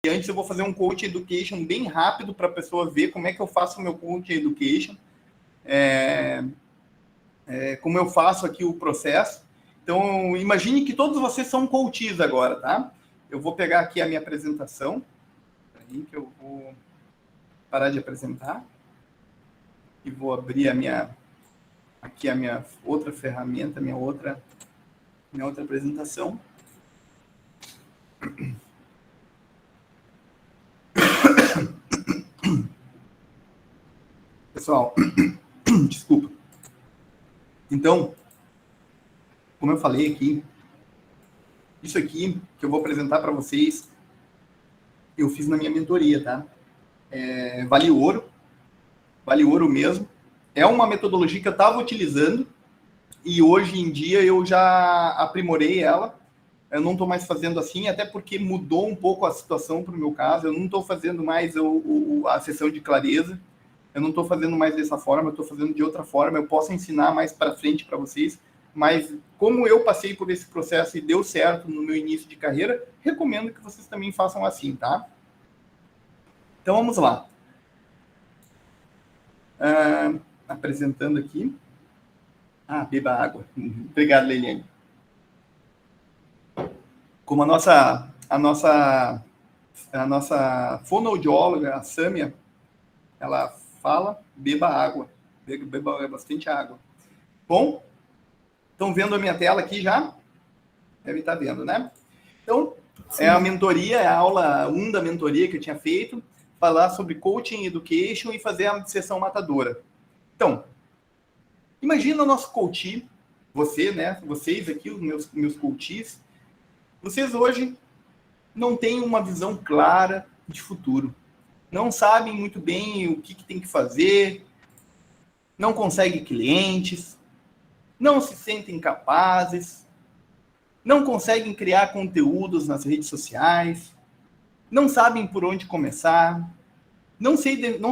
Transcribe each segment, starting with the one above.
antes eu vou fazer um coaching education bem rápido para a pessoa ver como é que eu faço o meu coaching education, como eu faço aqui o processo. Então, imagine que todos vocês são coaches agora, tá? Eu vou pegar aqui a minha apresentação, aí que eu vou parar de apresentar e vou abrir a minha outra ferramenta, minha outra apresentação. Pessoal, desculpa. Então, como eu falei aqui, isso aqui que eu vou apresentar para vocês, eu fiz na minha mentoria, tá? Vale ouro mesmo. É uma metodologia que eu estava utilizando e hoje em dia eu já aprimorei ela. Eu não estou mais fazendo assim, até porque mudou um pouco a situação para o meu caso. Eu não estou fazendo mais a sessão de clareza. Eu não estou fazendo mais dessa forma, eu estou fazendo de outra forma. Eu posso ensinar mais para frente para vocês, mas como eu passei por esse processo e deu certo no meu início de carreira, recomendo que vocês também façam assim, tá? Então, vamos lá. Apresentando aqui. Beba água. Obrigado, Leiliane. Como a nossa fonoaudióloga, a Sâmia, ela fala, beba água. Beba bastante água. Bom, estão vendo a minha tela aqui já? Deve estar vendo, né? Então, sim. É a mentoria, é a aula 1 da mentoria que eu tinha feito, falar sobre coaching education e fazer a sessão matadora. Então, imagina o nosso coach, você, né? Vocês aqui, os meus coaches, vocês hoje não têm uma visão clara de futuro. Não sabem muito bem o que tem que fazer, não conseguem clientes, não se sentem capazes, não conseguem criar conteúdos nas redes sociais, não sabem por onde começar, não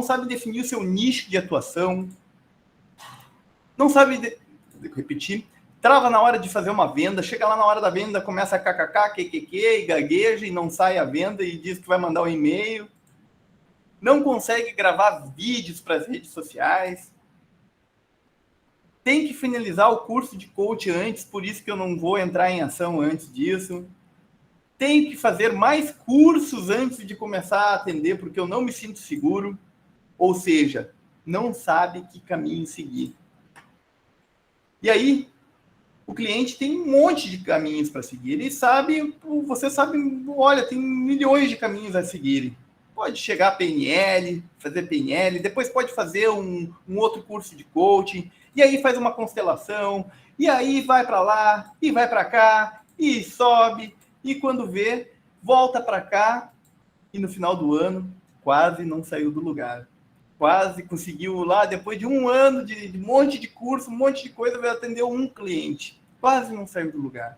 sabem definir o seu nicho de atuação, não sabe repetir, trava na hora de fazer uma venda, chega lá na hora da venda, começa a kkk, kkk, e gagueja e não sai a venda e diz que vai mandar um e-mail, não consegue gravar vídeos para as redes sociais, tem que finalizar o curso de coach antes, por isso que eu não vou entrar em ação antes disso, tem que fazer mais cursos antes de começar a atender, porque eu não me sinto seguro, ou seja, não sabe que caminho seguir. E aí, o cliente tem um monte de caminhos para seguir. Ele sabe, você sabe, olha, tem milhões de caminhos a seguir. Pode chegar a PNL, fazer PNL, depois pode fazer um outro curso de coaching, e aí faz uma constelação, e aí vai para lá, e vai para cá, e sobe, e quando vê, volta para cá, e no final do ano, quase não saiu do lugar. Quase conseguiu lá, depois de um ano de um monte de curso, um monte de coisa, vai atender um cliente. Quase não saiu do lugar.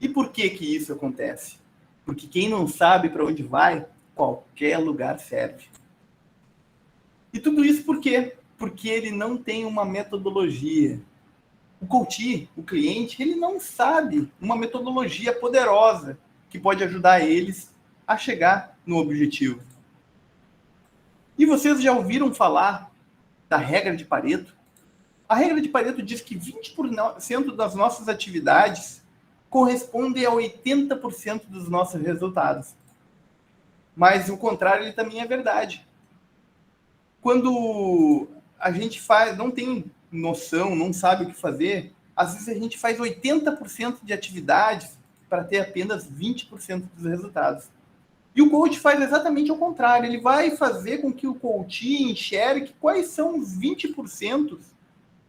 E por que isso acontece? Porque quem não sabe para onde vai, qualquer lugar serve. E tudo isso por quê? Porque ele não tem uma metodologia. O coach, o cliente, ele não sabe uma metodologia poderosa que pode ajudar eles a chegar no objetivo. E vocês já ouviram falar da regra de Pareto? A regra de Pareto diz que 20% das nossas atividades correspondem a 80% dos nossos resultados. Mas o contrário, ele também é verdade. Quando a gente não tem noção, não sabe o que fazer, às vezes a gente faz 80% de atividades para ter apenas 20% dos resultados. E o coach faz exatamente ao contrário. Ele vai fazer com que o coach enxergue quais são os 20%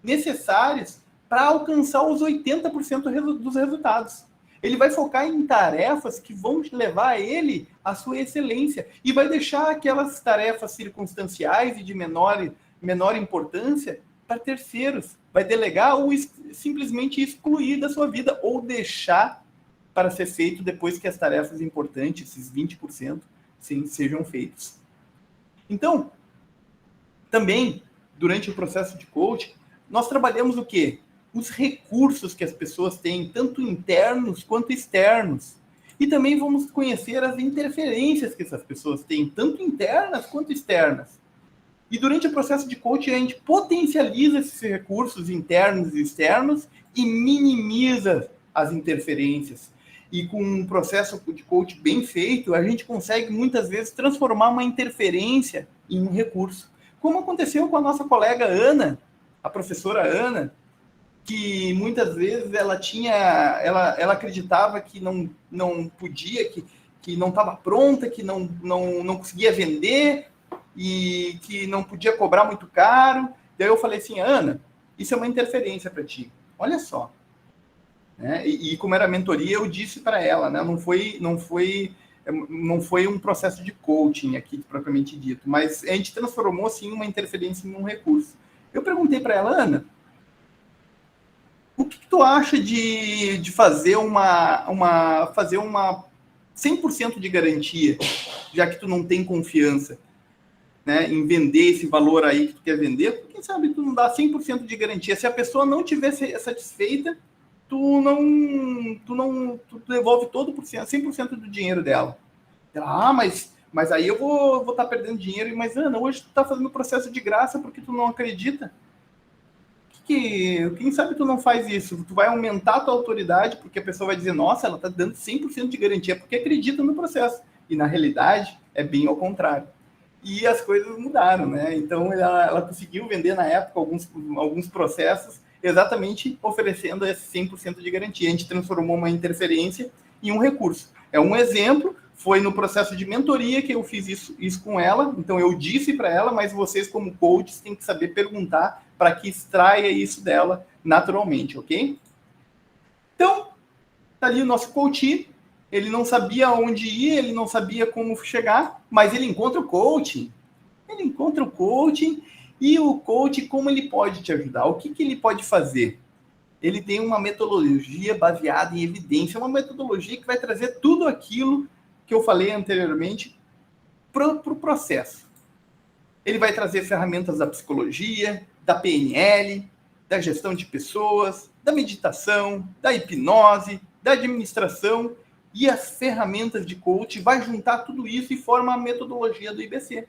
necessários para alcançar os 80% dos resultados. Ele vai focar em tarefas que vão levar ele à sua excelência e vai deixar aquelas tarefas circunstanciais e de menor importância para terceiros. Vai delegar ou simplesmente excluir da sua vida ou deixar para ser feito depois que as tarefas importantes, esses 20%, sejam feitos. Então, também, durante o processo de coaching, nós trabalhamos o quê? Os recursos que as pessoas têm, tanto internos quanto externos. E também vamos conhecer as interferências que essas pessoas têm, tanto internas quanto externas. E durante o processo de coaching, a gente potencializa esses recursos internos e externos e minimiza as interferências. E com um processo de coaching bem feito, a gente consegue muitas vezes transformar uma interferência em um recurso. Como aconteceu com a nossa colega Ana, a professora Ana, que muitas vezes ela acreditava que não podia, que não estava pronta, que não conseguia vender e que não podia cobrar muito caro. Daí eu falei assim, Ana, isso é uma interferência para ti. Olha só. Né? E como era mentoria, eu disse para ela, né? Não foi um processo de coaching aqui, propriamente dito, mas a gente transformou, sim, uma interferência em um recurso. Eu perguntei para ela, Ana, o que tu acha de fazer uma 100% de garantia, já que tu não tem confiança, né, em vender esse valor aí que tu quer vender? Quem sabe tu não dá 100% de garantia. Se a pessoa não estiver satisfeita, tu devolve todo 100% do dinheiro dela. Ela, mas aí eu vou estar perdendo dinheiro. Mas, Ana, hoje tu está fazendo o processo de graça porque tu não acredita. Quem sabe tu não faz isso? Tu vai aumentar a tua autoridade, porque a pessoa vai dizer, nossa, ela está dando 100% de garantia porque acredita no processo. E, na realidade, é bem ao contrário. E as coisas mudaram, né? Então, ela conseguiu vender, na época, alguns processos exatamente oferecendo esse 100% de garantia. A gente transformou uma interferência em um recurso. É um exemplo, foi no processo de mentoria que eu fiz isso com ela. Então, eu disse para ela, mas vocês, como coaches, têm que saber perguntar para que extraia isso dela naturalmente, ok? Então, tá ali o nosso coach. Ele não sabia onde ir, ele não sabia como chegar, mas ele encontra o coaching. Ele encontra o coaching. E o coach, como ele pode te ajudar? O que ele pode fazer? Ele tem uma metodologia baseada em evidência, uma metodologia que vai trazer tudo aquilo que eu falei anteriormente para o processo. Ele vai trazer ferramentas da psicologia, da PNL, da gestão de pessoas, da meditação, da hipnose, da administração e as ferramentas de coach, vai juntar tudo isso e forma a metodologia do IBC.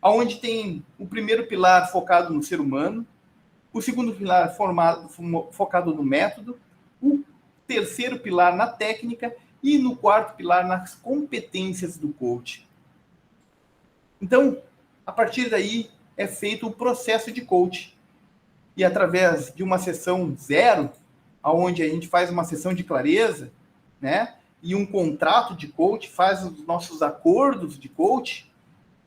Onde tem o primeiro pilar focado no ser humano, o segundo pilar focado no método, o terceiro pilar na técnica e no quarto pilar nas competências do coach. Então, a partir daí é feito o processo de coach. E através de uma sessão zero, onde a gente faz uma sessão de clareza, né, e um contrato de coach, faz os nossos acordos de coach,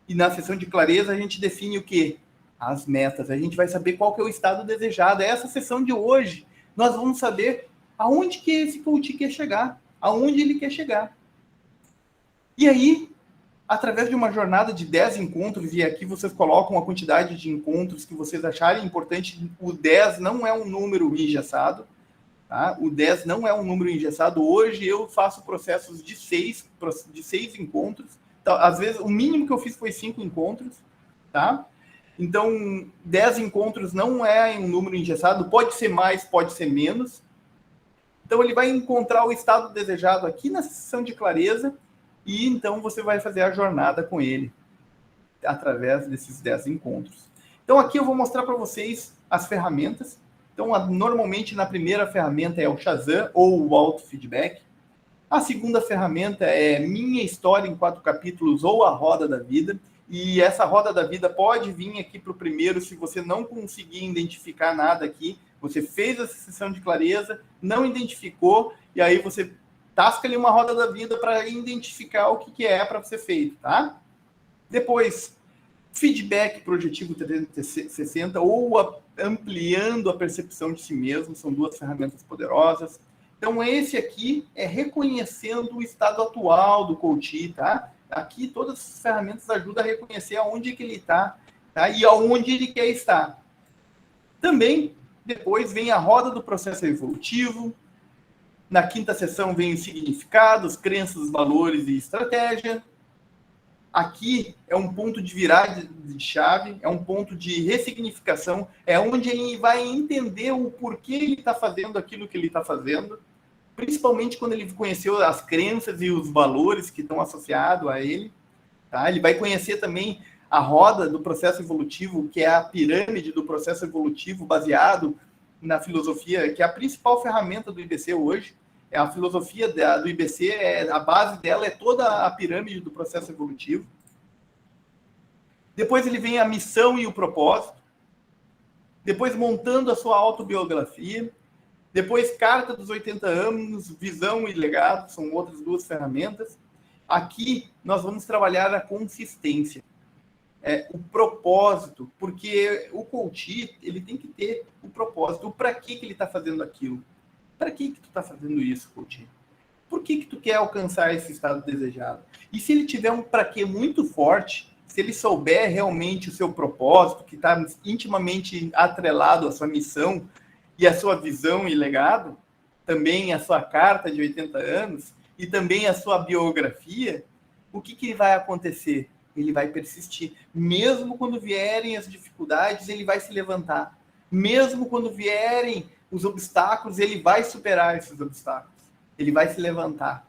e na sessão de clareza a gente define o quê? As metas. A gente vai saber qual que é o estado desejado. É essa sessão de hoje. Nós vamos saber aonde que esse coach quer chegar. Aonde ele quer chegar. E aí, através de uma jornada de 10 encontros, e aqui vocês colocam a quantidade de encontros que vocês acharem importante, o 10 não é um número engessado. Tá? O 10 não é um número engessado. Hoje eu faço processos de 6 encontros. Então, às vezes, o mínimo que eu fiz foi 5 encontros, tá? Então, 10 encontros não é um número engessado, pode ser mais, pode ser menos. Então, ele vai encontrar o estado desejado aqui na sessão de clareza e, então, você vai fazer a jornada com ele através desses 10 encontros. Então, aqui eu vou mostrar para vocês as ferramentas. Então, normalmente, na primeira ferramenta é o Shazam ou o Auto-Feedback. A segunda ferramenta é Minha História em 4 Capítulos ou a Roda da Vida. E essa Roda da Vida pode vir aqui para o primeiro, se você não conseguir identificar nada aqui. Você fez essa sessão de clareza, não identificou, e aí você tasca ali uma Roda da Vida para identificar o que é para ser feito, tá? Depois, Feedback Projetivo 360 ou Ampliando a Percepção de Si Mesmo. São 2 ferramentas poderosas. Então, esse aqui é reconhecendo o estado atual do coach, tá? Aqui, todas as ferramentas ajudam a reconhecer aonde que ele está, tá? E aonde ele quer estar. Também, depois, vem a roda do processo evolutivo. Na quinta sessão, vem os significados, crenças, valores e estratégia. Aqui é um ponto de virada de chave, é um ponto de ressignificação, é onde ele vai entender o porquê ele está fazendo aquilo que ele está fazendo, principalmente quando ele conheceu as crenças e os valores que estão associados a ele. Tá? Ele vai conhecer também a roda do processo evolutivo, que é a pirâmide do processo evolutivo, baseado na filosofia, que é a principal ferramenta do IBC hoje. É a filosofia do IBC, a base dela é toda a pirâmide do processo evolutivo. Depois ele vem a missão e o propósito. Depois montando a sua autobiografia. Depois carta dos 80 anos, visão e legado, são outras duas ferramentas. Aqui nós vamos trabalhar a consistência, o propósito, porque o coach, ele tem que ter o propósito, o para que ele está fazendo aquilo. Para que tu está fazendo isso, coach? Por que tu quer alcançar esse estado desejado? E se ele tiver um para que muito forte, se ele souber realmente o seu propósito, que está intimamente atrelado à sua missão e à sua visão e legado, também a sua carta de 80 anos e também a sua biografia, o que vai acontecer? Ele vai persistir. Mesmo quando vierem as dificuldades, ele vai se levantar. Mesmo quando vierem os obstáculos, ele vai superar esses obstáculos. Ele vai se levantar.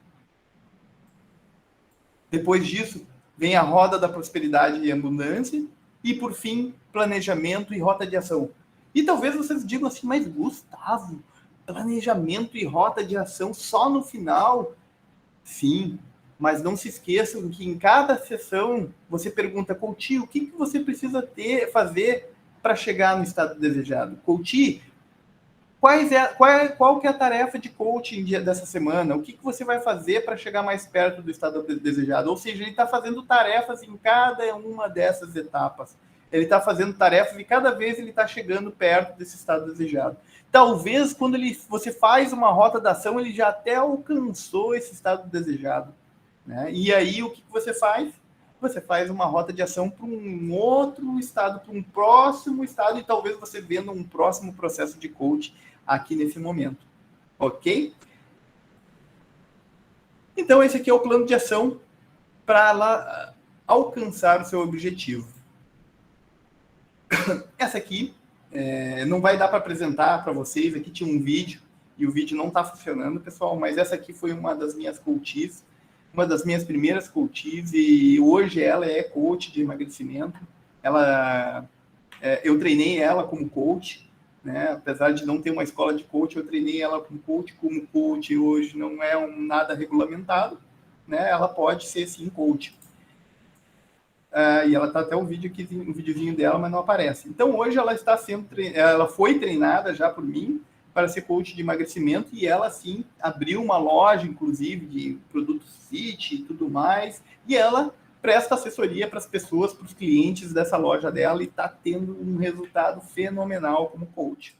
Depois disso, vem a roda da prosperidade e abundância. E, por fim, planejamento e rota de ação. E talvez vocês digam assim, mas Gustavo, planejamento e rota de ação só no final? Sim, mas não se esqueçam que em cada sessão você pergunta, coach, o que você precisa fazer para chegar no estado desejado? Coach, qual que é a tarefa de coaching dessa semana? O que você vai fazer para chegar mais perto do estado desejado? Ou seja, ele está fazendo tarefas em cada uma dessas etapas. Ele está fazendo tarefas e cada vez ele está chegando perto desse estado desejado. Talvez quando você faz uma rota da ação, ele já até alcançou esse estado desejado. Né? E aí o que você faz? Você faz uma rota de ação para um outro estado, para um próximo estado, e talvez você venda um próximo processo de coaching aqui nesse momento. Ok? Então, esse aqui é o plano de ação para alcançar o seu objetivo. Essa aqui não vai dar para apresentar para vocês. Aqui tinha um vídeo e o vídeo não está funcionando, pessoal, mas essa aqui foi uma das minhas coaches, uma das minhas primeiras coaches, e hoje ela é coach de emagrecimento. Eu treinei ela como coach, né? Apesar de não ter uma escola de coach, eu treinei ela como coach hoje não é nada regulamentado, né? Ela pode ser sim coach. E ela está até um videozinho dela, mas não aparece. Então hoje ela está sendo ela foi treinada já por mim para ser coach de emagrecimento, e ela sim abriu uma loja, inclusive, de produtos fit e tudo mais, e ela presta assessoria para as pessoas, para os clientes dessa loja dela, e está tendo um resultado fenomenal como coach.